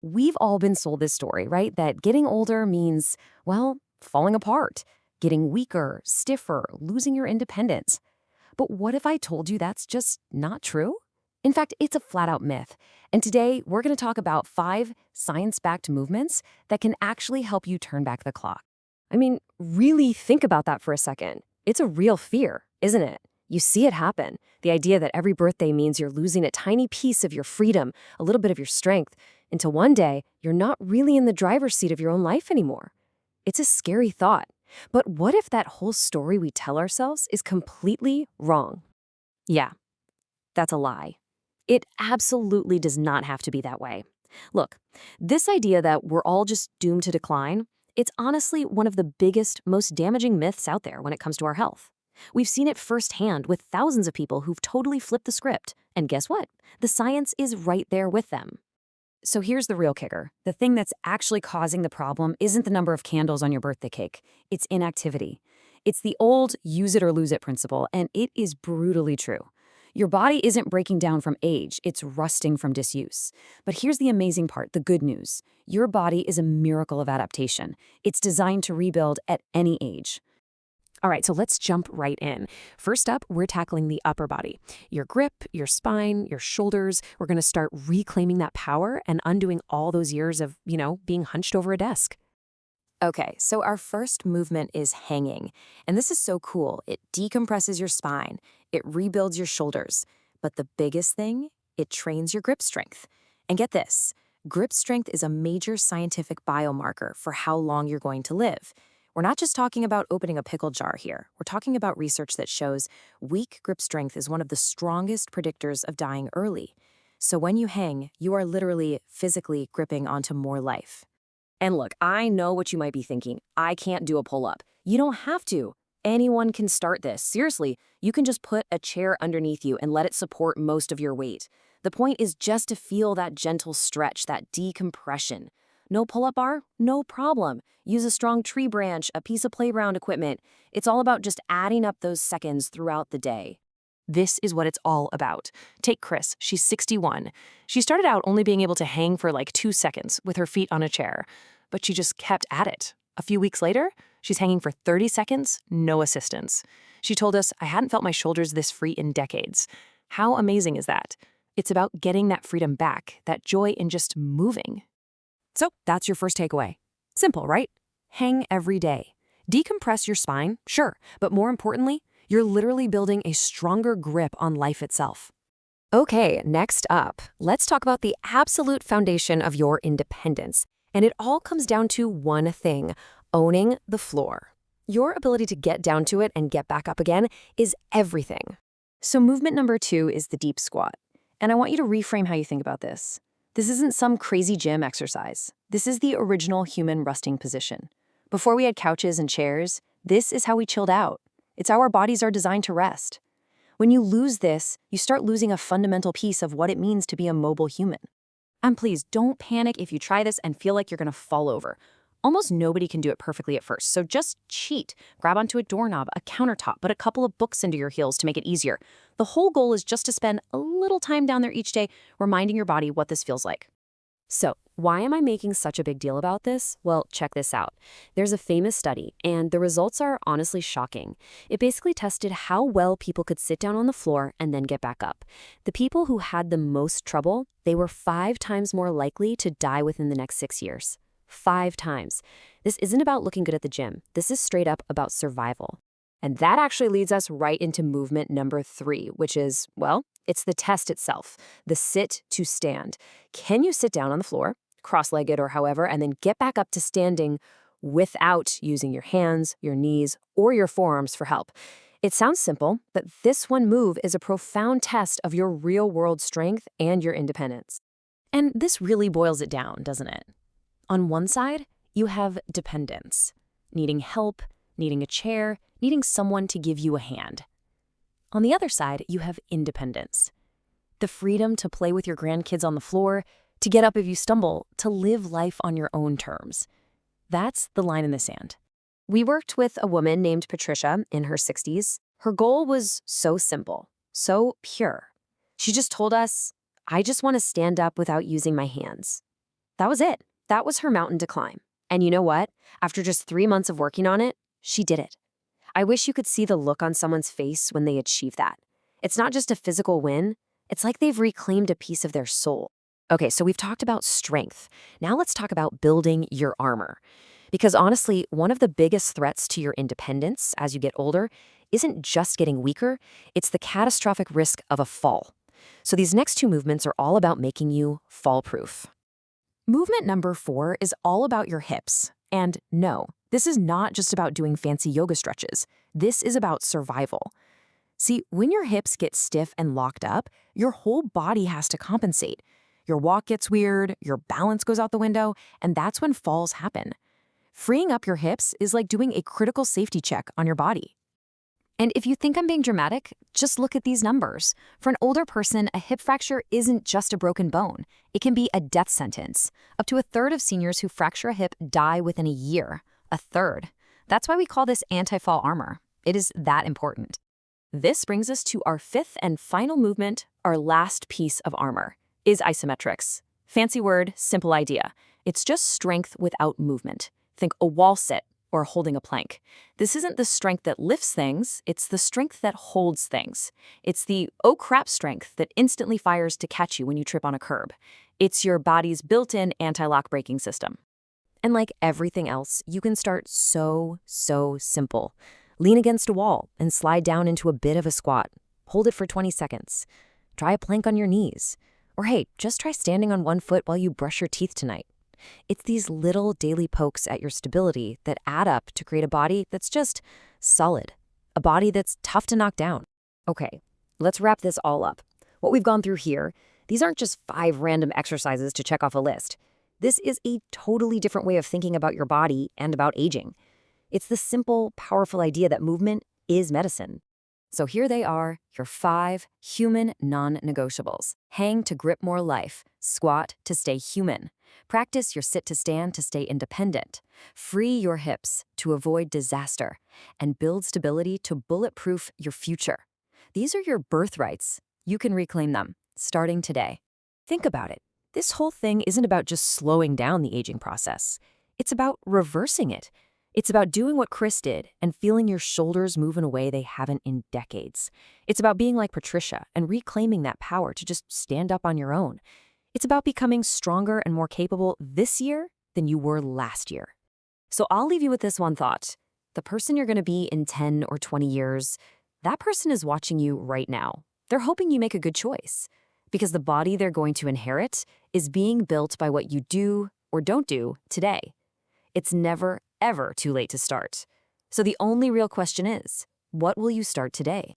We've all been sold this story, right? That getting older means, well, falling apart, getting weaker, stiffer, losing your independence. But what if I told you that's just not true? In fact, it's a flat out myth. And today, we're going to talk about 5 science backed movements that can actually help you turn back the clock. I mean, really think about that for a second. It's a real fear, isn't it? You see it happen. The idea that every birthday means you're losing a tiny piece of your freedom, a little bit of your strength, until one day you're not really in the driver's seat of your own life anymore. It's a scary thought. But what if that whole story we tell ourselves is completely wrong? Yeah, that's a lie. It absolutely does not have to be that way. Look, this idea that we're all just doomed to decline, it's honestly one of the biggest, most damaging myths out there when it comes to our health. We've seen it firsthand with thousands of people who've totally flipped the script. And guess what? The science is right there with them. So here's the real kicker. The thing that's actually causing the problem isn't the number of candles on your birthday cake. It's inactivity. It's the old use it or lose it principle, and it is brutally true. Your body isn't breaking down from age, it's rusting from disuse. But here's the amazing part, the good news. Your body is a miracle of adaptation. It's designed to rebuild at any age. All right, so let's jump right in. First up, we're tackling the upper body. Your grip, your spine, your shoulders. We're going to start reclaiming that power and undoing all those years of, being hunched over a desk. Okay, so our first movement is hanging. And this is so cool. It decompresses your spine. It rebuilds your shoulders. But the biggest thing, it trains your grip strength. And get this, grip strength is a major scientific biomarker for how long you're going to live. We're not just talking about opening a pickle jar here. We're talking about research that shows weak grip strength is one of the strongest predictors of dying early. So when you hang, you are literally physically gripping onto more life. And look, I know what you might be thinking. I can't do a pull-up. You don't have to. Anyone can start this. Seriously, you can just put a chair underneath you and let it support most of your weight. The point is just to feel that gentle stretch, that decompression. No pull-up bar? No problem. Use a strong tree branch, a piece of playground equipment. It's all about just adding up those seconds throughout the day. This is what it's all about. Take Chris, she's 61. She started out only being able to hang for like 2 seconds with her feet on a chair, but she just kept at it. A few weeks later, she's hanging for 30 seconds, no assistance. She told us, I hadn't felt my shoulders this free in decades. How amazing is that? It's about getting that freedom back, that joy in just moving. So that's your first takeaway. Simple, right? Hang every day. Decompress your spine, sure, but more importantly, you're literally building a stronger grip on life itself. Okay, next up, let's talk about the absolute foundation of your independence. And it all comes down to one thing, owning the floor. Your ability to get down to it and get back up again is everything. So movement number 2 is the deep squat. And I want you to reframe how you think about this. This isn't some crazy gym exercise. This is the original human resting position. Before we had couches and chairs, this is how we chilled out. It's how our bodies are designed to rest. When you lose this, you start losing a fundamental piece of what it means to be a mobile human. And please, don't panic if you try this and feel like you're going to fall over. Almost nobody can do it perfectly at first, so just cheat. Grab onto a doorknob, a countertop, put a couple of books into your heels to make it easier. The whole goal is just to spend a little time down there each day, reminding your body what this feels like. So, why am I making such a big deal about this? Well, check this out. There's a famous study, and the results are honestly shocking. It basically tested how well people could sit down on the floor and then get back up. The people who had the most trouble, they were 5 times more likely to die within the next 6 years. 5 times. This isn't about looking good at the gym. This is straight up about survival. And that actually leads us right into movement number 3, which is, well, it's the test itself, the sit to stand. Can you sit down on the floor, cross-legged or however, and then get back up to standing without using your hands, your knees, or your forearms for help? It sounds simple, but this one move is a profound test of your real-world strength and your independence. And this really boils it down, doesn't it? On one side, you have dependence, needing help, needing a chair, needing someone to give you a hand. On the other side, you have independence. The freedom to play with your grandkids on the floor, to get up if you stumble, to live life on your own terms. That's the line in the sand. We worked with a woman named Patricia in her 60s. Her goal was so simple, so pure. She just told us, I just want to stand up without using my hands. That was it. That was her mountain to climb. And you know what? After just 3 months of working on it, she did it. I wish you could see the look on someone's face when they achieve that. It's not just a physical win, it's like they've reclaimed a piece of their soul. Okay, so we've talked about strength. Now let's talk about building your armor. Because honestly, one of the biggest threats to your independence as you get older isn't just getting weaker, it's the catastrophic risk of a fall. So these next two movements are all about making you fall-proof. Movement number 4 is all about your hips. And no, this is not just about doing fancy yoga stretches. This is about survival. See, when your hips get stiff and locked up, your whole body has to compensate. Your walk gets weird, your balance goes out the window, and that's when falls happen. Freeing up your hips is like doing a critical safety check on your body. And if you think I'm being dramatic, just look at these numbers. For an older person, a hip fracture isn't just a broken bone. It can be a death sentence. Up to a third of seniors who fracture a hip die within a year. A third. That's why we call this anti-fall armor. It is that important. This brings us to our 5th and final movement, our last piece of armor, is isometrics. Fancy word, simple idea. It's just strength without movement. Think a wall sit or holding a plank. This isn't the strength that lifts things, it's the strength that holds things. It's the oh crap strength that instantly fires to catch you when you trip on a curb. It's your body's built-in anti-lock braking system. And like everything else, you can start so simple. Lean against a wall and slide down into a bit of a squat. Hold it for 20 seconds. Try a plank on your knees. Or hey, just try standing on one foot while you brush your teeth tonight. It's these little daily pokes at your stability that add up to create a body that's just solid. A body that's tough to knock down. Okay, let's wrap this all up. What we've gone through here, these aren't just 5 random exercises to check off a list. This is a totally different way of thinking about your body and about aging. It's the simple, powerful idea that movement is medicine. So here they are, your 5 human non-negotiables. Hang to grip more life, squat to stay human. Practice your sit to stand to stay independent. Free your hips to avoid disaster. And build stability to bulletproof your future. These are your birthrights. You can reclaim them, starting today. Think about it. This whole thing isn't about just slowing down the aging process. It's about reversing it. It's about doing what Chris did and feeling your shoulders move in a way they haven't in decades. It's about being like Patricia and reclaiming that power to just stand up on your own. It's about becoming stronger and more capable this year than you were last year. So I'll leave you with this one thought. The person you're going to be in 10 or 20 years, that person is watching you right now. They're hoping you make a good choice because the body they're going to inherit is being built by what you do or don't do today. It's never, ever too late to start. So the only real question is, what will you start today?